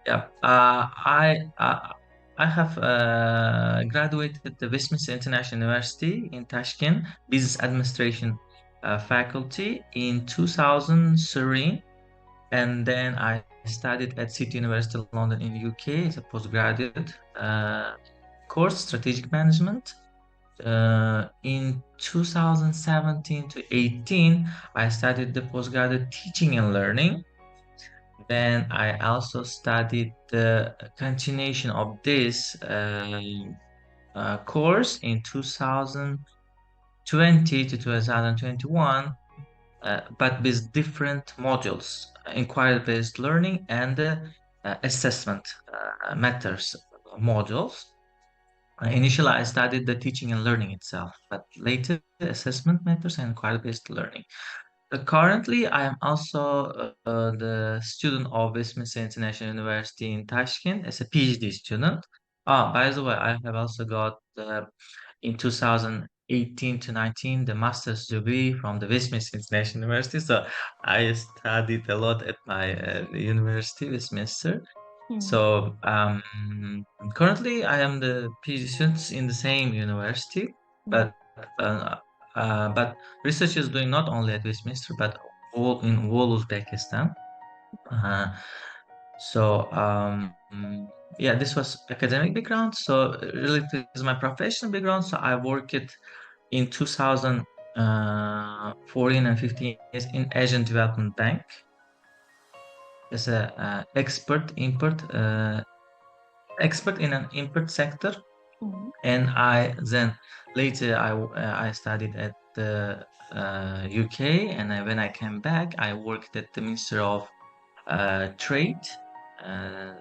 Yeah, I have graduated at the Westminster International University in Tashkent, Business Administration faculty in 2013, and then I studied at City University London in the UK as a postgraduate course, Strategic Management. In 2017 to 18, I studied the postgraduate Teaching and Learning. Then I also studied the continuation of this course in 2020 to 2021, but with different modules, inquiry-based learning and assessment matters modules. Initially, I studied the teaching and learning itself, but later assessment matters and inquiry-based learning. Currently, I am also the student of Westminster International University in Tashkent as a PhD student. By the way, I have also got in 2018 to 19 the master's degree from the Westminster International University. So I studied a lot at my university, Westminster. Hmm. So currently, I am the PhD student in the same university, Hmm. but uh, but research is doing not only at Westminster but all in all Uzbekistan. Uh, so yeah, this was academic background. So really, this is my professional background. So I worked in 2014 and 15 years in Asian Development Bank as a expert in an import sector. Hmm. And I then later I studied at the UK, and when I came back, I worked at the Minister of Trade uh,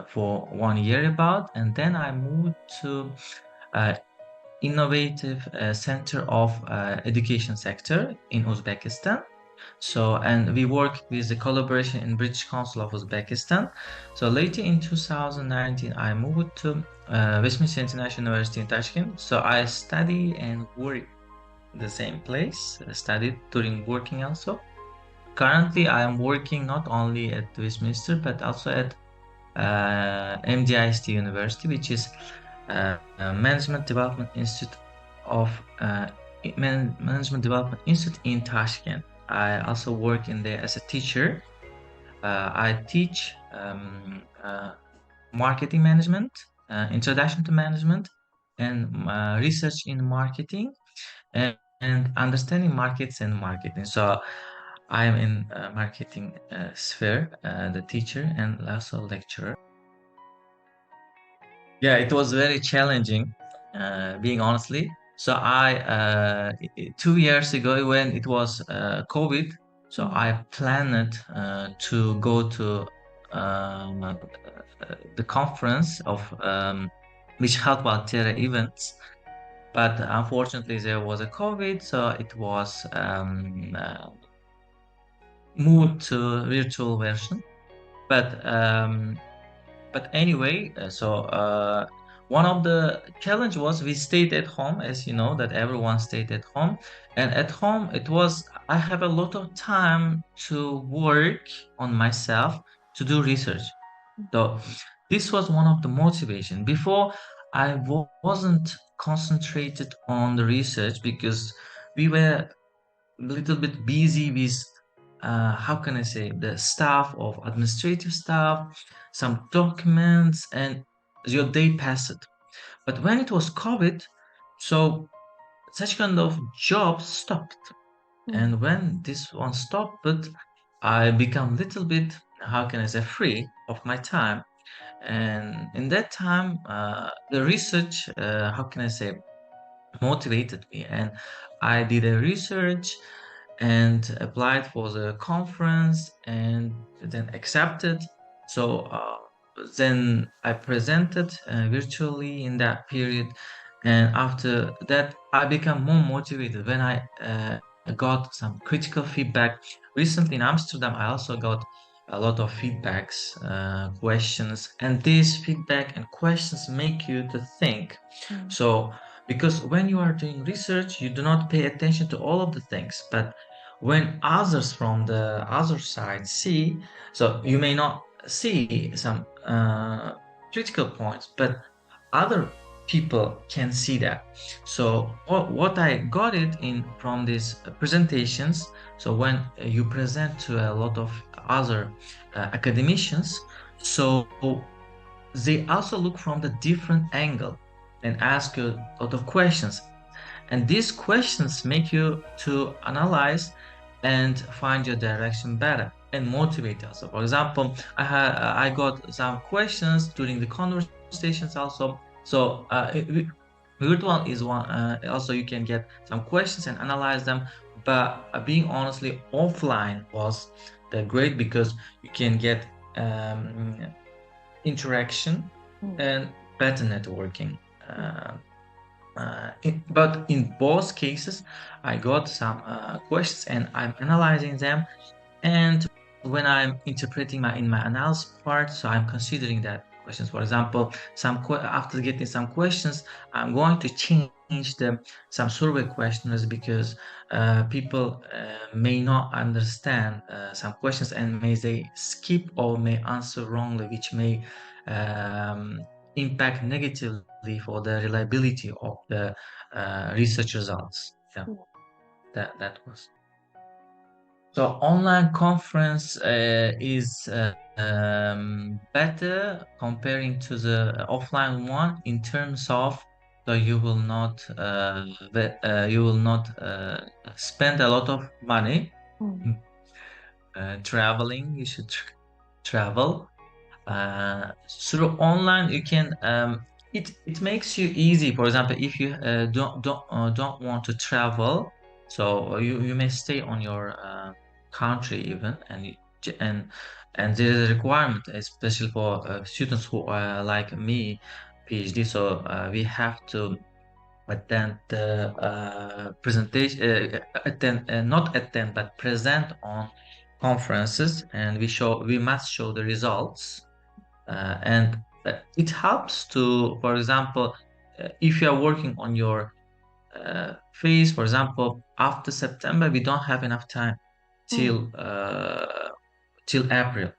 for 1 year about, and then I moved to uh, innovative center of education sector in Uzbekistan. So, and we work with the collaboration in British Council of Uzbekistan. So later in 2019, I moved to Westminster International University in Tashkent. So I study and work in the same place, studied during working also. Currently, I am working not only at Westminster, but also at MDIST University, which is Management Development Institute of Management Development Institute in Tashkent. I also work in there as a teacher. I teach marketing management, introduction to management, and research in marketing and understanding markets and marketing. So I am in marketing sphere, the teacher and also lecturer. Yeah, it was very challenging, being honestly. So 2 years ago when it was COVID, so Hmm. I planned to go to the conference of which held about Terra events, but unfortunately there was a COVID, so it was moved to virtual version. But anyway, one of the challenge was we stayed at home, as you know, that everyone stayed at home. And at home, it was I have a lot of time to work on myself to do research. So this was one of the motivation. Before, I wasn't concentrated on the research because we were a little bit busy with how can I say the staff of administrative staff, some documents, and your day passed. But when it was COVID, so such kind of jobs stopped. Hmm. And when this one stopped, I become little bit, how can I say, free of my time. And in that time, the research, how can I say, motivated me. And I did a research and applied for the conference and then accepted. So then I presented virtually in that period. And after that, I become more motivated when I got some critical feedback. Recently in Amsterdam, I also got a lot of feedbacks, questions, and these feedback and questions make you to think. Hmm. So because when you are doing research, you do not pay attention to all of the things, but when others from the other side see, so you may not see some critical points, but other people can see that. So what I got it in from these presentations. So when you present to a lot of other academicians, so they also look from the different angle and ask you a lot of questions, and these questions make you to analyze and find your direction better and motivate yourself. For example, I got some questions during the conversations also. So virtual is one. Also, you can get some questions and analyze them. But being honestly, offline was the great because you can get interaction Mm. and better networking. But in both cases, I got some questions and I'm analyzing them. And when I'm interpreting my analysis part, so I'm considering that questions. For example, after getting some questions, I'm going to change some survey questionnaires because people may not understand some questions and may they skip or may answer wrongly, which may um, impact negatively for the reliability of the research results. Yeah, Yeah. that was. So online conference is better comparing to the offline one in terms of, so you will not spend a lot of money Mm. traveling. You should travel through online. You can it makes you easy. For example, if you don't want to travel, so you may stay on your country even, and and there is a requirement, especially for students who are like me, PhD. So we have to attend the presentation, attend not attend but present on conferences, and we must show the results, and it helps to, for example, if you are working on your phase, for example, after September, we don't have enough time Mm. till till April.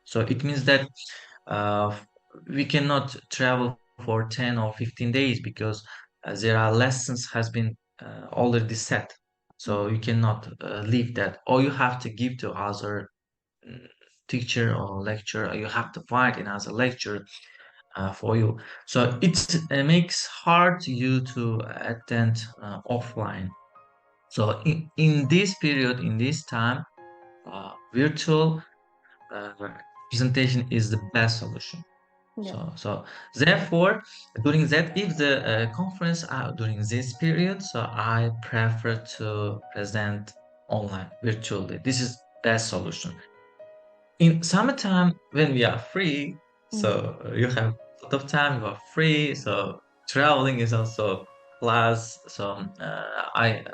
So it means that uh, we cannot travel for 10 or 15 days because there are lessons has been already set. So you cannot leave that, or you have to give to other mm, teacher or lecturer. You have to find another lecture for you. So it makes hard you to attend offline. So in this period, in this time, virtual uh, presentation is the best solution. Yeah. So therefore, during that, if the conference are during this period, so I prefer to present online virtually. This is best solution. In summertime when we are free, Mm. so you have a lot of time, you are free, so traveling is also plus. So I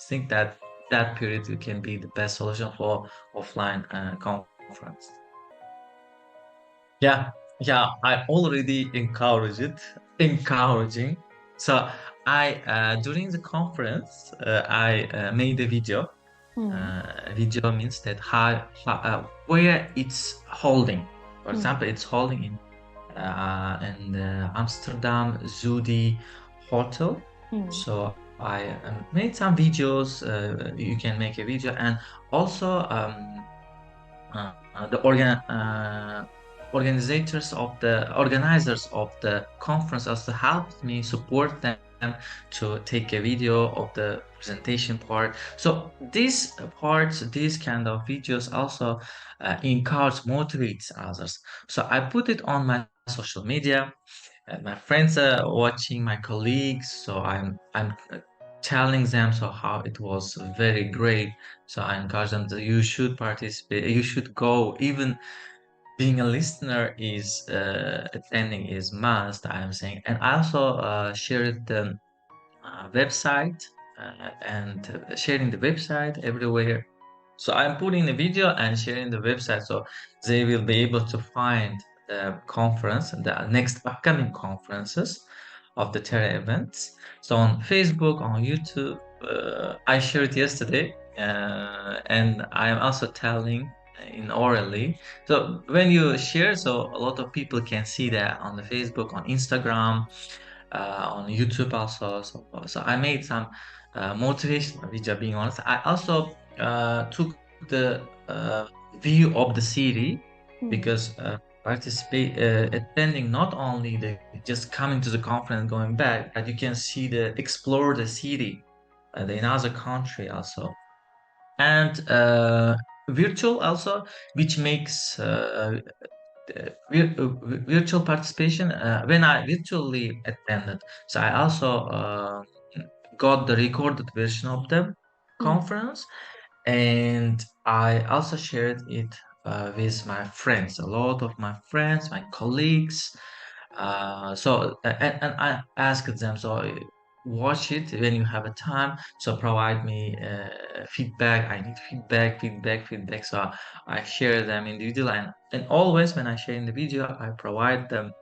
think that that period can be the best solution for offline conference. Yeah, yeah, I already encourage it, encouraging. So I during the conference I made a video. Mm. Video means that where it's holding. For Mm. example, it's holding in the Amsterdam Zuidi hotel. Mm. So I made some videos. You can make a video, and also the organizers of the conference also helped me support them to take a video of the presentation part. So these parts, these kind of videos also encourage, motivates others. So I put it on my social media, and my friends are watching, my colleagues. So I'm telling them so how it was very great. So I encourage them that you should participate, you should go. Even being a listener is attending is must, I'm saying. And I also shared the website and sharing the website everywhere. So I'm putting the video and sharing the website so they will be able to find the conference, the next upcoming conferences of the Terra events. So on Facebook, on YouTube, I shared yesterday, and I am also telling in orally. So when you share, so a lot of people can see that on the Facebook, on Instagram, on YouTube also. So I made some motivational video. Being honest, I also took the view of the city Mm. because participate attending not only the just coming to the conference and going back, but you can see the explore the city, the another country also, and virtual also, which makes virtual participation when I virtually attended. So I also got the recorded version of the Mm. conference, and I also shared it with my friends, a lot of my friends, my colleagues. And I asked them, so watch it when you have a time. So provide me feedback. I need feedback. So I share them individually, and always when I share in the video, I provide them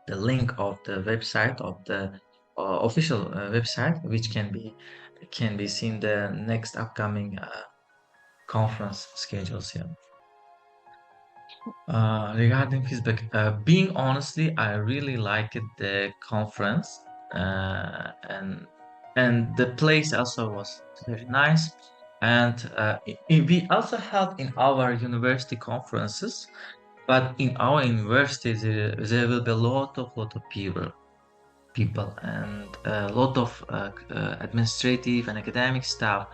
the link of the website of the official website, which can be seen the next upcoming conference schedules. Yeah. Regarding feedback, being honestly, I really liked the conference, and the place also was very nice. And we also held in our university conferences, but in our university there will be a lot of people and a lot of administrative and academic stuff.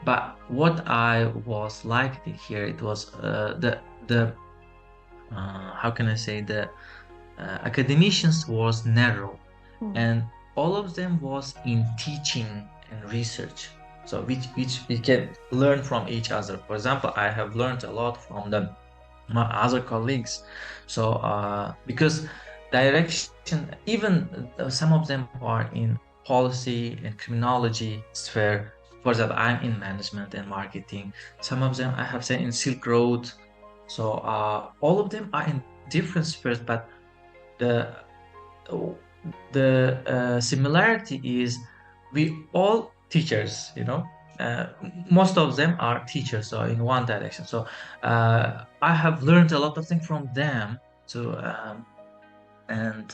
But what I was liked here, it was the how can I say, the academicians was narrow, Mm. and all of them was in teaching and research. So which we can learn from each other. For example, I have learned a lot from the my other colleagues. So because direction, even some of them are in policy and criminology sphere. For example, I'm in management and marketing. Some of them I have said in Silk Road. So all of them are in different spheres, but the the similarity is we all teachers, most of them are teachers, so in one direction. So I have learned a lot of things from them. So and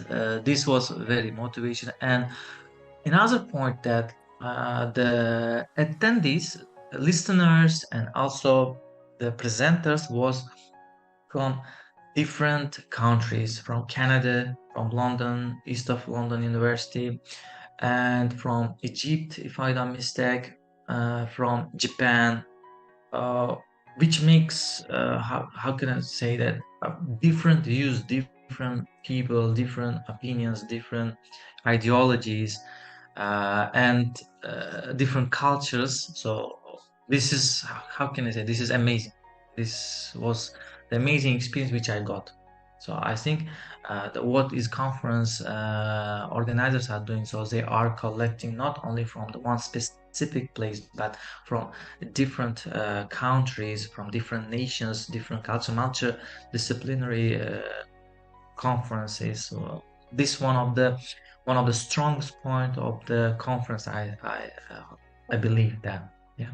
this was very motivation. And another point that the attendees, listeners, and also the presenters was from different countries, from Canada, from London, east of London University, and from Egypt, if I don't mistake, from Japan, uh, which makes how can I say that, different views, different people, different opinions, different ideologies, and different cultures. So this is, how can I say, this is amazing. This was the amazing experience which I got. So I think what is conference organizers are doing, so they are collecting not only from the one specific place, but from different countries, from different nations, different culture, multidisciplinary conferences. So this one of the strongest point of the conference. I believe that. Yeah.